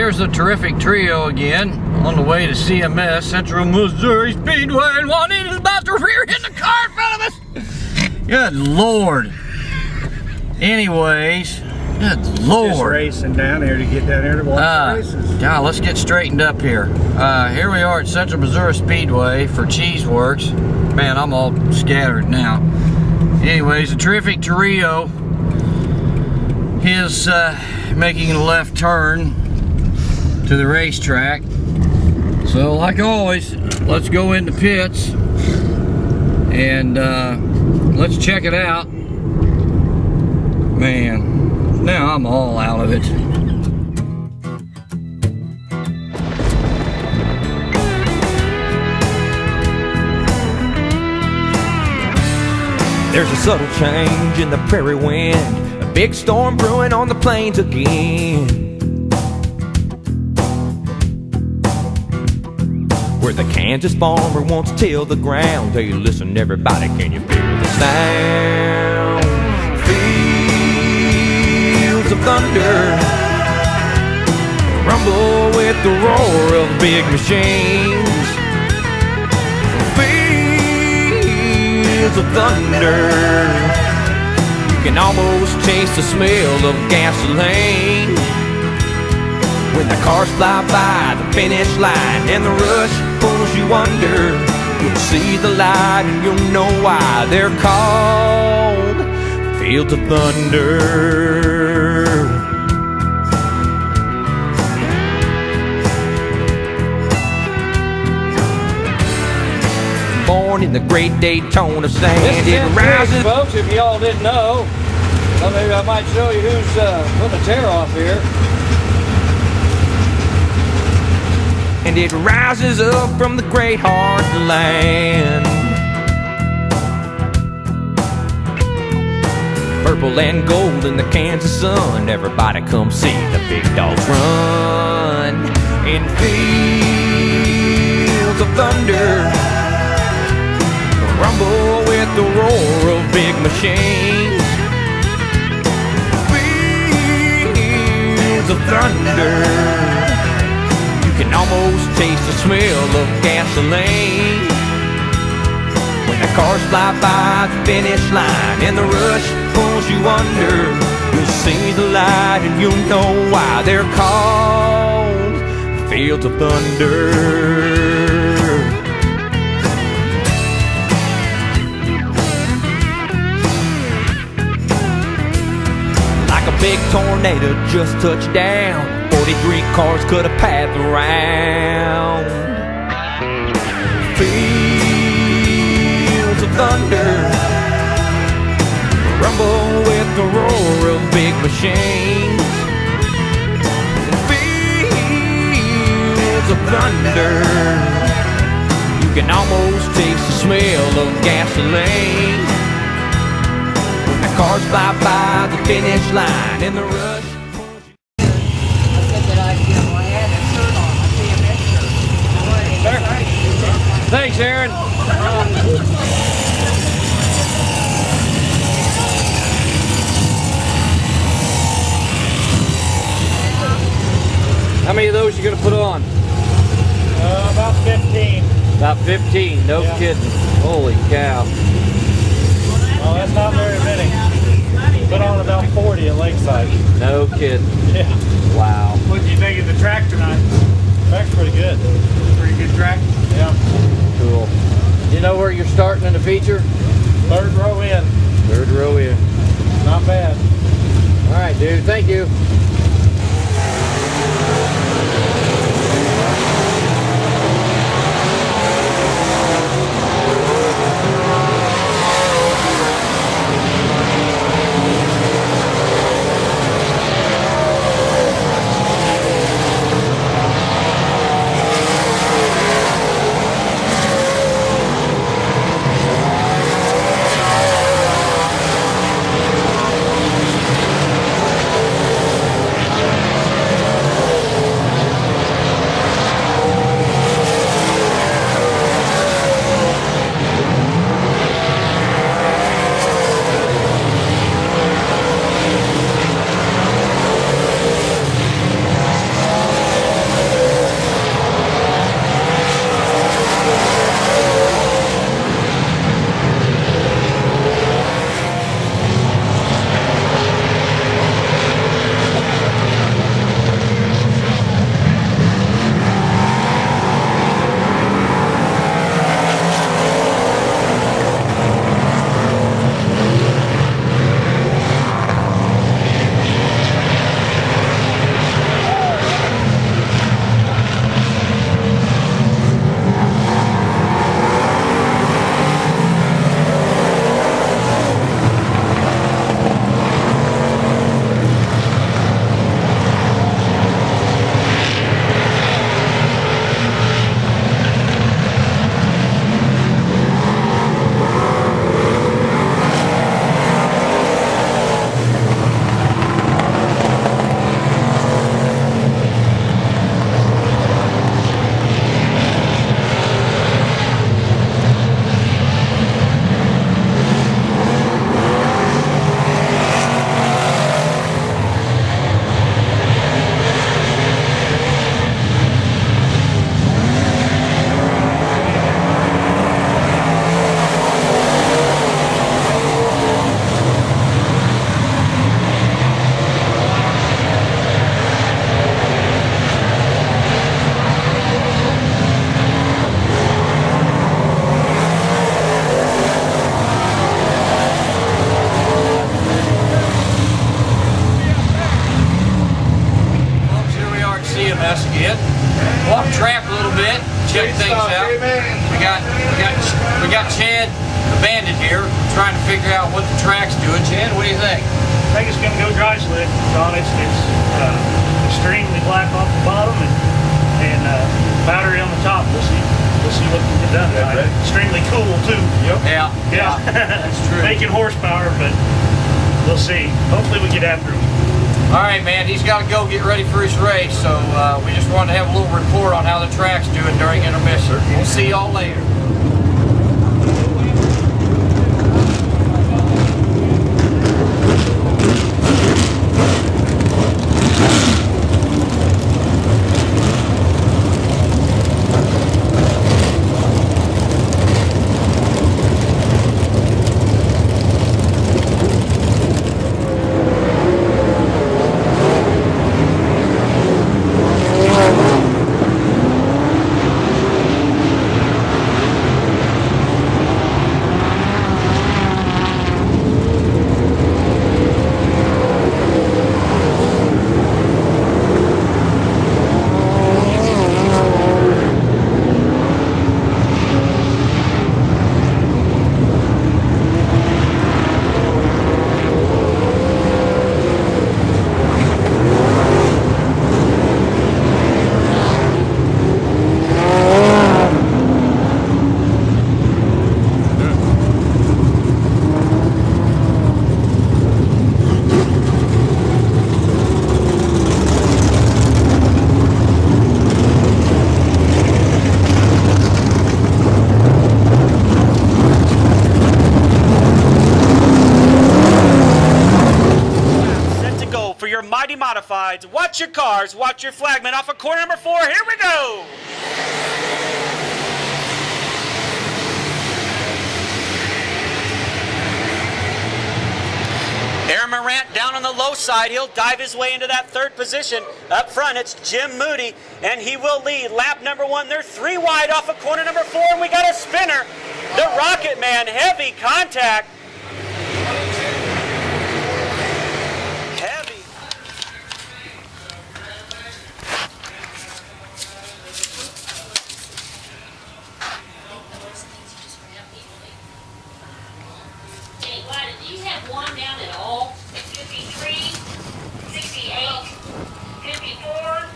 here's the terrific trio again on the way to CMS, Central Missouri Speedway, and Juanita's about to rear end the car in front of us. Good Lord. Anyways, good Lord. Just racing down here to get down here to watch the races. God, let's get straightened up here. Here we are at Central Missouri Speedway for Cheeseworks. Man, I'm all scattered now. Anyways, a terrific trio is making a left turn to the racetrack. So, like always, let's go into pits and let's check it out. Man, now I'm all out of it. There's a subtle change in the prairie wind, a big storm brewing on the plains again. Where the Kansas farmer wants to till the ground. Hey, listen everybody, can you feel the sound? Fields of thunder rumble with the roar of big machines. Fields of thunder, you can almost taste the smell of gasoline. When the cars fly by the finish line and the rush pulls you under, you'll see the light and you'll know why they're called Fields of Thunder. Born in the great Daytona sand, it rises. Folks, if y'all didn't know, well, maybe I might show you who's putting a tear off here. And it rises up from the great hard land. Purple and gold in the Kansas sun, everybody come see the big dogs run. In fields of thunder, rumble with the roar of big machines. Fields of thunder, you can almost taste the smell of gasoline. When the cars fly by the finish line and the rush pulls you under, you'll see the light and you'll know why they're called Fields of Thunder. Like a big tornado just touched down, 43 cars cut a path around. Fields of thunder rumble with the roar of big machines. Fields of thunder, you can almost taste the smell of gasoline. When the cars fly by the finish line and the rush. Thanks, Aaron. How many of those you gonna put on? About 15. About 15, no kidding. Holy cow. Well, that's not very many. Put on about 40 at Lakeside. No kidding. Yeah. Wow. What do you think of the track tonight? Track's pretty good. Pretty good track? Yeah. Cool. You know where you're starting in the feature? Third row in. Third row in. Not bad. All right, dude. Thank you. us again. Walk the track a little bit, check things out. We got Chad, the bandit here, trying to figure out what the track's doing. Chad, what do you think? I think it's going to go dry slick. Don, it's extremely black off the bottom and powdery on the top. We'll see what can get done tonight. Extremely cool too. Yep. Yeah. That's true. Making horsepower, but we'll see. Hopefully we get after him. All right, man, he's got to go get ready for his race, so we just wanted to have a little report on how the track's doing during intermission. We'll see y'all later. Mighty Modifieds. Watch your cars, watch your flagman off of corner number 4. Here we go! Aaron Morant down on the low side. He'll dive his way into that 3rd position. Up front, it's Jim Moody, and he will lead lap number 1. They're 3 wide off of corner number 4, and we got a spinner. The Rocket Man, heavy contact. Do you have one down at all? 53, 68, 54.